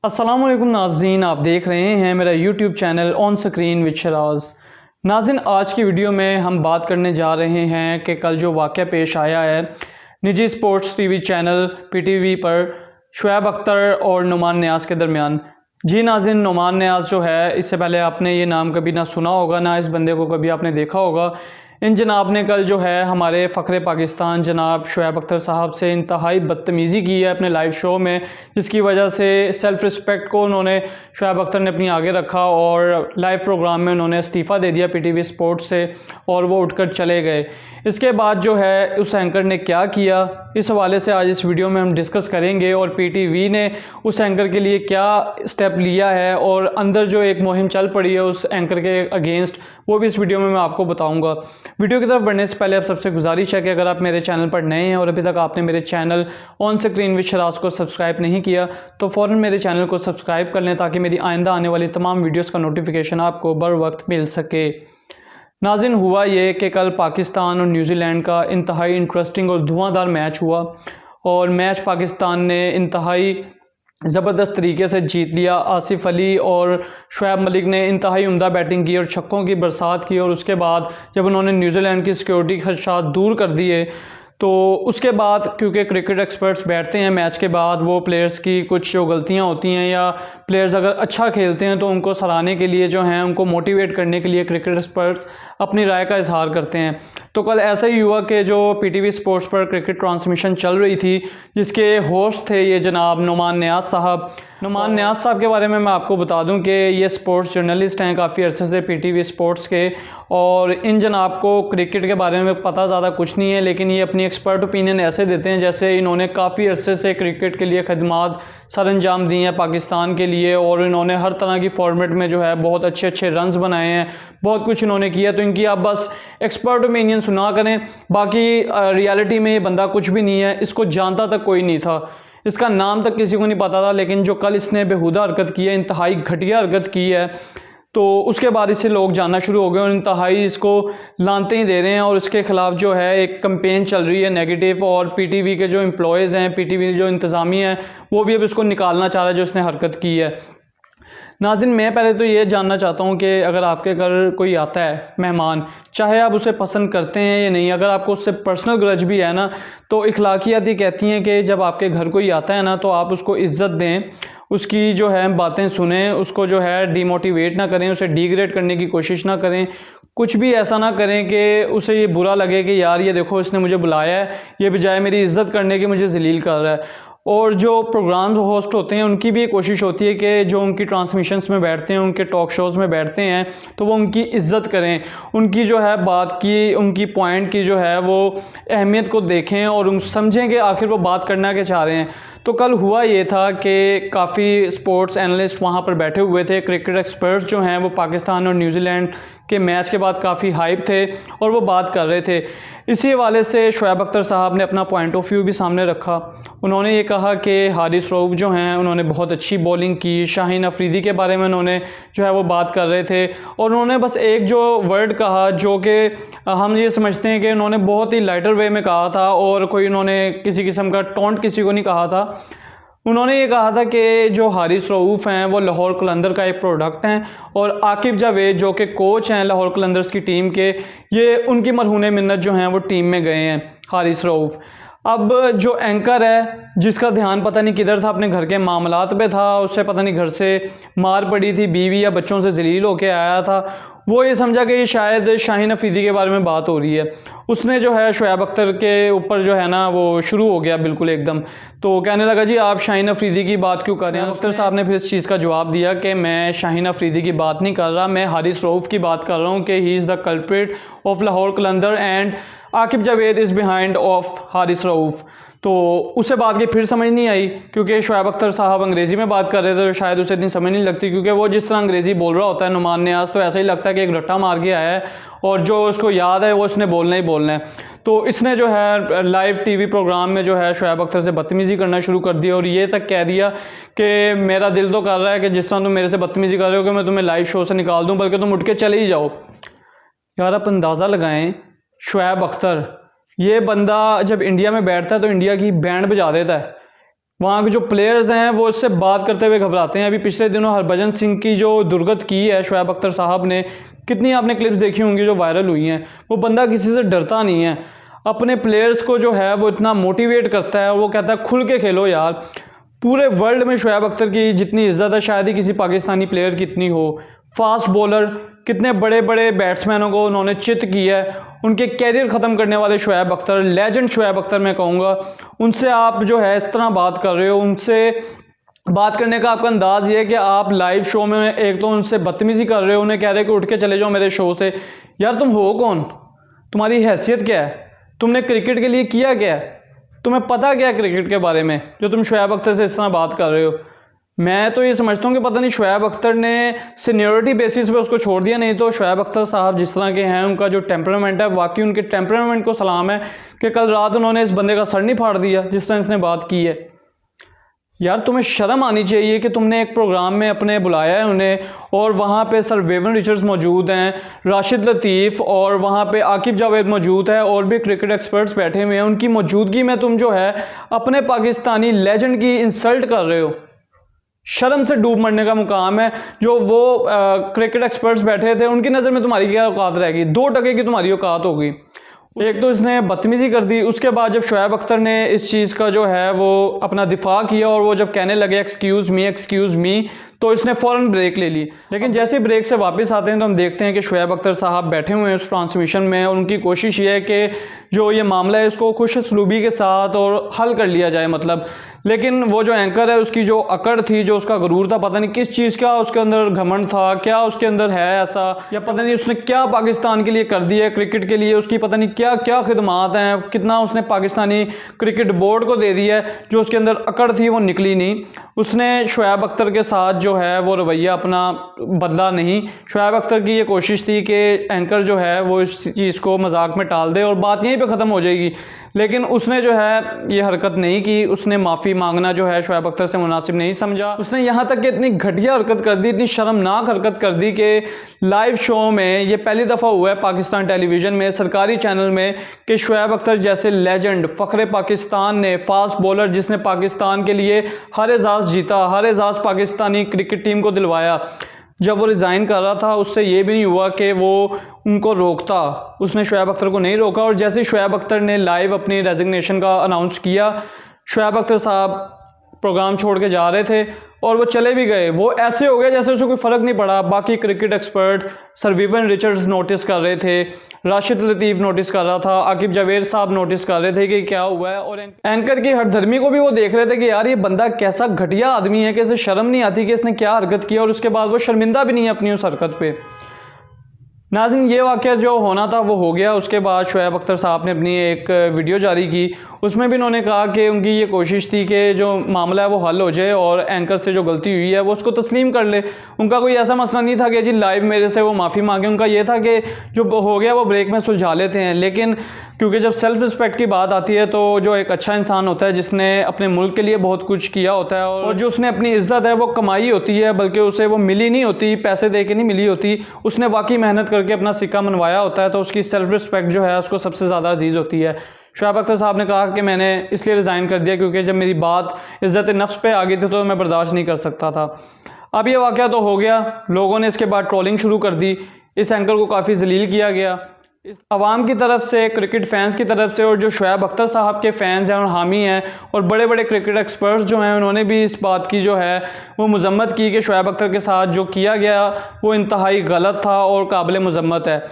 अस्सलाम वालेकुम नाज़रीन, आप देख रहे हैं मेरा YouTube channel on screen with Sharaz. नाज़रीन, आज की वीडियो में हम बात करने जा रहे हैं कि कल जो वाक़या पेश आया है निजी स्पोर्ट्स टीवी चैनल पीटीवी पर शुएब अख्तर और नुमान नियाज़ के दरमियान। जी नाज़रीन, नुमान नियाज़ जो है, इससे पहले आपने ये नाम कभी ना सुना होगा, ना इस बंदे को कभी आपने देखा होगा। इन जनाब ने कल जो है हमारे फ़ख्रे पाकिस्तान जनाब शुएब अख्तर साहब से इंतहाई बदतमीज़ी की है अपने लाइव शो में, जिसकी वजह से सेल्फ़ रिस्पेक्ट को उन्होंने शुएब अख्तर ने अपनी आगे रखा और लाइव प्रोग्राम में उन्होंने इस्तीफ़ा दे दिया पीटीवी स्पोर्ट्स से और वो उठकर चले गए। इसके बाद जो है उस एंकर ने क्या किया, इस हवाले से आज इस वीडियो में हम डिस्कस करेंगे और पीटीवी ने उस एंकर के लिए क्या स्टेप लिया है और अंदर जो एक मुहिम चल पड़ी है उस एंकर के अगेंस्ट, वो भी इस वीडियो में मैं आपको बताऊंगा। वीडियो की तरफ बढ़ने से पहले आप सबसे गुजारिश है कि अगर आप मेरे चैनल पर नए हैं और अभी तक आपने मेरे channel on screen with Sharaj को सब्सक्राइब नहीं किया तो फ़ौरन मेरे चैनल को सब्सक्राइब कर लें ताकि मेरी आइंदा आने वाली तमाम वीडियोस का नोटिफिकेशन आपको बर वक्त मिल सके। नाज़रीन, हुआ ये कि कल पाकिस्तान और न्यूजीलैंड का इंतहाई इंटरेस्टिंग और धुआंधार मैच हुआ और मैच पाकिस्तान ने इंतहाई ज़बरदस्त तरीके से जीत लिया। आसिफ अली और शुएब मलिक ने इंतहाई उम्दा बैटिंग की और छक्कों की बरसात की और उसके बाद जब उन्होंने न्यूजीलैंड की सिक्योरिटी खदशात दूर कर दिए तो उसके बाद, क्योंकि क्रिकेट एक्सपर्ट्स बैठते हैं मैच के बाद, वो प्लेयर्स की कुछ जो गलतियां होती हैं या प्लेयर्स अगर अच्छा खेलते हैं तो उनको सराहने के लिए जो हैं, उनको मोटिवेट करने के लिए क्रिकेट एक्सपर्ट्स अपनी राय का इजहार करते हैं। तो कल ऐसा ही हुआ कि जो पीटीवी स्पोर्ट्स पर क्रिकेट ट्रांसमिशन चल रही थी, जिसके होस्ट थे ये जनाब नुमान नियाज़ साहब। नुमान नियाज़ साहब के बारे में मैं आपको बता दूं कि ये स्पोर्ट्स जर्नलिस्ट हैं काफ़ी अरसे से पीटीवी स्पोर्ट्स के, और इन जनाब को क्रिकेट के बारे में पता ज़्यादा कुछ नहीं है, लेकिन ये अपनी एक्सपर्ट ओपिनियन ऐसे देते हैं जैसे इन्होंने काफ़ी अरसे से क्रिकेट के लिए खदमात सर अंजाम दी हैं पाकिस्तान के लिए, और इन्होंने हर तरह की फॉर्मेट में जो है बहुत अच्छे अच्छे रन्स बनाए हैं, बहुत कुछ इन्होंने किया। तो इनकी आप बस एक्सपर्ट ओपिनियन सुना करें, बाकी रियलिटी में ये बंदा कुछ भी नहीं है, इसको जानता तक कोई नहीं था, इसका नाम तक किसी को नहीं पता था। लेकिन जो कल इसने बेहुदा हरकत की है, इंतहाई घटिया हरकत की है, तो उसके बाद इसे लोग जानना शुरू हो गए और इंतहाई इसको लानते ही दे रहे हैं और इसके ख़िलाफ़ जो है एक कंपेन चल रही है नेगेटिव, और पीटीवी के जो एम्प्लॉयज़ हैं, पीटीवी जो इंतज़ामिया है, वो भी अब इसको निकालना चाह रहा है जो इसने हरकत की है। नाज़रीन, मैं पहले तो ये जानना चाहता हूँ कि अगर आपके घर कोई आता है मेहमान, चाहे आप उसे पसंद करते हैं या नहीं, अगर आपको उससे पर्सनल ग्रज भी है ना, तो इखलाकियात ये कहती हैं कि जब आपके घर कोई आता है ना तो आप उसको इज़्ज़त दें, उसकी जो है बातें सुनें, उसको जो है डीमोटिवेट ना करें, उसे डिग्रेड करने की कोशिश ना करें, कुछ भी ऐसा ना करें कि उसे ये बुरा लगे कि यार ये देखो इसने मुझे बुलाया है, ये बजाय मेरी इज़्ज़त करने की मुझे ज़लील कर रहा है। और जो प्रोग्राम होस्ट होते हैं उनकी भी ये कोशिश होती है कि जो उनकी ट्रांसमिशंस में बैठते हैं, उनके टॉक शोज़ में बैठते हैं, तो वो उनकी इज़्ज़त करें, उनकी जो है बात की, उनकी पॉइंट की जो है वो अहमियत को देखें और उन समझें कि आखिर वो बात करना क्या चाह रहे हैं। तो कल हुआ ये था कि काफ़ी स्पोर्ट्स एनालिस्ट वहाँ पर बैठे हुए थे, क्रिकेट एक्सपर्ट्स जो हैं वो पाकिस्तान और न्यूजीलैंड के मैच के बाद काफ़ी हाइप थे और वो बात कर रहे थे। इसी हवाले से शुएब अख्तर साहब ने अपना पॉइंट ऑफ व्यू भी सामने रखा। उन्होंने ये कहा कि हारिस रऊफ़ जो हैं उन्होंने बहुत अच्छी बॉलिंग की, शाहीन अफरीदी के बारे में उन्होंने जो है वो बात कर रहे थे, और उन्होंने बस एक जो वर्ड कहा जो कि हम ये समझते हैं कि उन्होंने बहुत ही लाइटर वे में कहा था और कोई उन्होंने किसी किस्म का टॉन्ट किसी को नहीं कहा था। उन्होंने ये कहा था कि जो हारिस रऊफ़ हैं वो लाहौर कलंदर का एक प्रोडक्ट हैं और आकिब जावेद जो कि कोच हैं लाहौर कलंदर्स की टीम के, ये उनकी मरहूने मिन्नत जो हैं वो टीम में गए हैं हारिस रऊफ़। अब जो एंकर है जिसका ध्यान पता नहीं किधर था, अपने घर के मामलात पे था, उससे पता नहीं घर से मार पड़ी थी, बीवी या बच्चों से जलील होके आया था, वो ये समझा कि शायद शाहीन अफरीदी के बारे में बात हो रही है। उसने जो है शुएब अख्तर के ऊपर जो है ना वो शुरू हो गया बिल्कुल एकदम, तो कहने लगा जी आप शाहीन अफरीदी की बात क्यों कर रहे हैं। अख्तर साहब ने फिर इस चीज़ का जवाब दिया कि मैं शाहीन अफरीदी की बात नहीं कर रहा, मैं हारिस रऊफ़ की बात कर रहा हूँ कि he is the culprit of Lahore Qalandar and Aqib Javed is behind of Haris Rauf. तो उसे बात की फिर समझ नहीं आई, क्योंकि शुएब अख्तर साहब अंग्रेज़ी में बात कर रहे थे तो शायद उसे इतनी समझ नहीं लगती, क्योंकि वो जिस तरह अंग्रेज़ी बोल रहा होता है नुमान नियाज़, तो ऐसा ही लगता है कि एक रट्टा मार के आया है और जो उसको याद है वो उसने बोलना ही बोलना है। तो इसने जो है लाइव टीवी प्रोग्राम में जो है शुएब अख्तर से बदतमीज़ी करना शुरू कर दी और ये तक कह दिया कि मेरा दिल तो कर रहा है कि जिस तरह तुम मेरे से बदतमीज़ी कर रहे हो कि मैं तुम्हें लाइव शो से निकाल दूँ, बल्कि तुम उठ के चले ही जाओ। यार आप अंदाज़ा लगाएं, शुएब अख्तर ये बंदा जब इंडिया में बैठता है तो इंडिया की बैंड बजा देता है, वहाँ के जो प्लेयर्स हैं वो इससे बात करते हुए घबराते हैं। अभी पिछले दिनों हरभजन सिंह की जो दुर्गत की है शोएब अख्तर साहब ने, कितनी आपने क्लिप्स देखी होंगी जो वायरल हुई हैं। वो बंदा किसी से डरता नहीं है, अपने प्लेयर्स को जो है वो इतना मोटिवेट करता है और वो कहता है खुल के खेलो यार। पूरे वर्ल्ड में शोएब अख्तर की जितनी इज्जत है शायद ही किसी पाकिस्तानी प्लेयर की इतनी हो। फास्ट बॉलर, कितने बड़े बड़े बैट्समैनों को उन्होंने चित किया है। उनके कैरियर ख़त्म करने वाले शोएब अख्तर, लेजेंड शोएब अख्तर मैं कहूँगा, उनसे आप जो है इस तरह बात कर रहे हो। उनसे बात करने का आपका अंदाज़ ये है कि आप लाइव शो में एक तो उनसे बदतमीज़ी कर रहे हो, उन्हें कह रहे हो कि उठ के चले जाओ मेरे शो से। यार तुम हो कौन? तुम्हारी हैसियत क्या है? तुमने क्रिकेट के लिए किया क्या है? तुम्हें पता क्या है क्रिकेट के बारे में जो तुम शोएब अख्तर से इस तरह बात कर रहे हो? मैं तो ये समझता हूँ कि पता नहीं शोएब अख्तर ने सीनियरिटी बेसिस पे उसको छोड़ दिया, नहीं तो शोएब अख्तर साहब जिस तरह के हैं, उनका जो टेम्परामेंट है, वाकई उनके टेम्परामेंट को सलाम है कि कल रात उन्होंने इस बंदे का सर नहीं फाड़ दिया जिस तरह इसने बात की है। यार तुम्हें शर्म आनी चाहिए कि तुमने एक प्रोग्राम में अपने बुलाया है उन्हें, और वहाँ पे सर वेवन रिचर्ड्स मौजूद हैं, राशिद लतीफ़, और वहाँ पे आकिब जावेद मौजूद है, और भी क्रिकेट एक्सपर्ट्स बैठे हुए हैं। उनकी मौजूदगी में तुम जो है अपने पाकिस्तानी लेजेंड की इंसल्ट कर रहे हो। शर्म से डूब मरने का मुकाम है। जो वो क्रिकेट एक्सपर्ट्स बैठे थे उनकी नज़र में तुम्हारी क्या औकात रहेगी? 2 टके की तुम्हारी औकात होगी। एक तो इसने बदतमीज़ी कर दी, उसके बाद जब शोएब अख्तर ने इस चीज़ का जो है वो अपना दिफा किया और वो जब कहने लगे एक्सक्यूज़ मी, तो इसने फ़ौरन ब्रेक ले ली। लेकिन जैसे ब्रेक से वापस आते हैं तो हम देखते हैं कि शोएब अख्तर साहब बैठे हुए हैं उस ट्रांसमिशन में, और उनकी कोशिश ये है कि जो ये मामला है इसको खुश सलूबी के साथ और हल कर लिया जाए मतलब। लेकिन वो जो एंकर है उसकी जो अकड़ थी, जो उसका गुरूर था, पता नहीं किस चीज़ का उसके अंदर घमंड था, क्या उसके अंदर है ऐसा, या पता नहीं उसने क्या पाकिस्तान के लिए कर दिया है, क्रिकेट के लिए उसकी पता नहीं क्या क्या खिदमात हैं, कितना उसने पाकिस्तानी क्रिकेट बोर्ड को दे दिया है। जो उसके अंदर अकड़ थी वो निकली नहीं। उसने शोएब अख्तर के साथ जो है वो रवैया अपना बदला नहीं। शोएब अख्तर की ये कोशिश थी कि एंकर जो है वो इस चीज़ को मजाक में टाल दे और बात यहीं पे ख़त्म हो जाएगी, लेकिन उसने जो है ये हरकत नहीं की। उसने माफ़ी मांगना जो है शोएब अख्तर से मुनासिब नहीं समझा। उसने यहाँ तक कि इतनी घटिया हरकत कर दी, इतनी शर्मनाक हरकत कर दी कि लाइव शो में ये पहली दफ़ा हुआ है पाकिस्तान टेलीविज़न में, सरकारी चैनल में, कि शोएब अख्तर जैसे लेजेंड, फ़ख्रे पाकिस्तान ने, फास्ट बॉलर जिसने पाकिस्तान के लिए हर एजाज़ जीता, हर एजाज़ पाकिस्तानी क्रिकेट टीम को दिलवाया, जब वो रिज़ाइन कर रहा था उससे ये भी नहीं हुआ कि वो उनको रोकता। उसने शोएब अख्तर को नहीं रोका। और जैसे शोएब अख्तर ने लाइव अपनी रेजिग्नेशन का अनाउंस किया, शोएब अख्तर साहब प्रोग्राम छोड़ के जा रहे थे और वो चले भी गए। वो ऐसे हो गया जैसे उसे कोई फ़र्क नहीं पड़ा। बाकी cricket expert sir woven Richards notice कर रहे थे, राशिद लतीफ़ नोटिस कर रहा था, आकिब जावेद साहब नोटिस कर रहे थे कि क्या हुआ है, और एंकर की हरधर्मी को भी वो देख रहे थे कि यार ये बंदा कैसा घटिया आदमी है कि इसे शर्म नहीं आती कि इसने क्या हरकत की, और उसके बाद वो शर्मिंदा भी नहीं है अपनी उस हरकत पे। नाज़रीन, ये वाक़या जो होना था वो हो गया। उसके बाद शोएब अख्तर साहब ने अपनी एक वीडियो जारी की, उसमें भी उन्होंने कहा कि उनकी ये कोशिश थी कि जो मामला है वो हल हो जाए और एंकर से जो गलती हुई है वो उसको तस्लीम कर ले। उनका कोई ऐसा मसला नहीं था कि जी लाइव मेरे से वो माफ़ी मांगे। उनका ये था कि जो हो गया वो ब्रेक में सुलझा लेते हैं। लेकिन क्योंकि जब सेल्फ़ रिस्पेक्ट की बात आती है तो जो एक अच्छा इंसान होता है जिसने अपने मुल्क के लिए बहुत कुछ किया होता है और जो उसने अपनी इज़्ज़त है वो कमाई होती है, बल्कि उसे वो मिली नहीं होती, पैसे दे के नहीं मिली होती, उसने वाकई मेहनत करके अपना सिक्का मनवाया होता है, तो उसकी सेल्फ़ रिस्पेक्ट जो है उसको सबसे ज़्यादा अजीज़ होती है। शोएब अख्तर साहब ने कहा कि मैंने इसलिए रिज़ाइन कर दिया क्योंकि जब मेरी बात इज़्ज़त नफ्स पे आ गई थी तो मैं बर्दाश्त नहीं कर सकता था। अब ये वाक़या तो हो गया, लोगों ने इसके बाद ट्रोलिंग शुरू कर दी, इस एंकर को काफ़ी जलील किया गया इस अवाम की तरफ से, क्रिकेट फैंस की तरफ से, और जो शोएब अख्तर साहब के फ़ैन्स हैं और हामी हैं और बड़े बड़े क्रिकेट एक्सपर्ट्स जो हैं उन्होंने भी इस बात की जो है वो मज़म्मत की कि शोएब अख्तर के साथ जो किया गया वो इंतहाई गलत था और काबिल मज़म्मत है।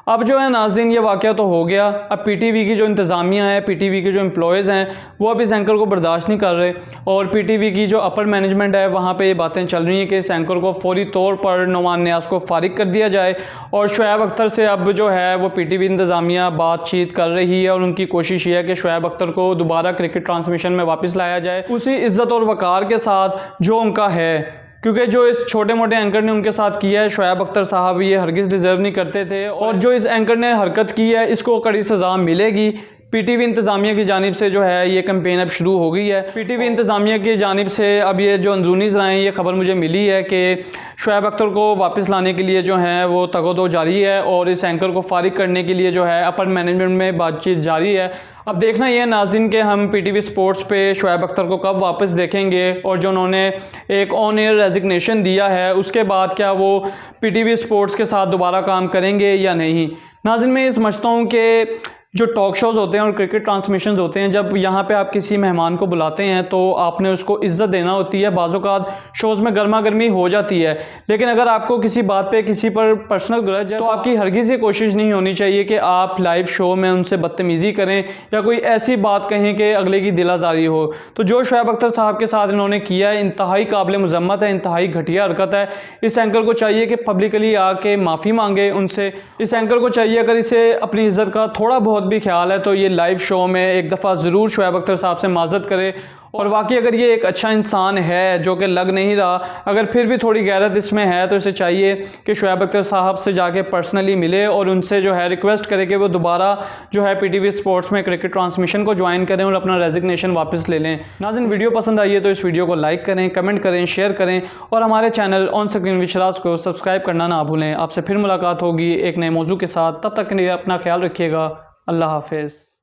अब जो है नाज़रीन ये वाक़या तो हो गया। अब पीटीवी की जो इंतज़ामिया है, पीटीवी के जो एम्प्लॉयज़ हैं वो अब इस एंकर को बर्दाश्त नहीं कर रहे, और पीटीवी की जो अपर मैनेजमेंट है वहाँ पे ये बातें चल रही हैं कि इस एंकर को फौरी तौर पर नुमान नियाज़ को फ़ारिग कर दिया जाए। और शोएब अख्तर से अब जो है वो पीटीवी इंतज़ामिया बातचीत कर रही है और उनकी कोशिश ये है कि शोएब अख्तर को दोबारा क्रिकेट ट्रांसमिशन में वापस लाया जाए उसी इज़्ज़त और वक़ार के साथ जो उनका है, क्योंकि जो इस छोटे मोटे एंकर ने उनके साथ किया है, शोएब अख्तर साहब ये हरगिज़ डिज़र्व नहीं करते थे, और जो इस एंकर ने हरकत की है इसको कड़ी सज़ा मिलेगी। पीटीवी इंतज़ामिया की जानिब से जो है ये कैंपेन अब शुरू हो गई है। पीटीवी इंतज़ामिया की जानिब से अब ये जो अंदरूनी ज़राए ये ख़बर मुझे मिली है कि शुएब अख्तर को वापस लाने के लिए जो है वो तगोदो जारी है और इस एंकर को फारिग करने के लिए जो है अपर मैनेजमेंट में बातचीत जारी है। अब देखना ये नाज़रीन कि हम पीटीवी स्पोर्ट्स पे शुएब अख्तर को कब वापस देखेंगे और जो उन्होंने एक ऑन एयर रेजिग्नेशन दिया है उसके बाद क्या वो पीटीवी स्पोर्ट्स के साथ दोबारा काम करेंगे या नहीं। नाज़रीन मैं ये समझता हूँ कि जो टॉक शोज़ होते हैं और क्रिकेट ट्रांसमिशंस होते हैं, जब यहाँ पे आप किसी मेहमान को बुलाते हैं तो आपने उसको इज़्ज़त देना होती है। बाज़ औक़ात शोज़ में गर्मा गर्मी हो जाती है, लेकिन अगर आपको किसी बात पे किसी पर पर्सनल ग्रज है तो आपकी हरगिज़ ये कोशिश नहीं होनी चाहिए कि आप लाइव शो में उनसे बदतमीज़ी करें या कोई ऐसी बात कहें कि अगले की दिल आज़ारी हो। तो जो शुएब अख्तर साहब के साथ इन्होंने किया है इंतहाई काबिल मज़म्मत है, इंतहाई घटिया हरकत है। इस एंकर को चाहिए कि पब्लिकली आके माफ़ी मांगे उनसे। इस एंकर को चाहिए अगर इसे अपनी इज़्ज़त का थोड़ा बहुत भी ख्याल है तो ये लाइव शो में एक दफ़ा ज़रूर शुएब अख्तर साहब से माज़रत करे। और वाकई अगर ये एक अच्छा इंसान है जो कि लग नहीं रहा, अगर फिर भी थोड़ी गैरत इसमें है तो इसे चाहिए कि शुएब अख्तर साहब से जाके पर्सनली मिले और उनसे जो है रिक्वेस्ट करे कि वो दोबारा जो है पीटीवी स्पोर्ट्स में क्रिकेट ट्रांसमिशन को ज्वाइन करें और अपना रेजिग्नेशन वापस ले लें। नाज़रीन वीडियो पसंद आई है तो इस वीडियो को लाइक करें, कमेंट करें, शेयर करें और हमारे channel on screen with Sharaj को सब्सक्राइब करना ना भूलें। आपसे फिर मुलाकात होगी एक नए मौजू के साथ, तब तक के लिए अपना ख्याल रखिएगा। अल्लाह हाफिज़।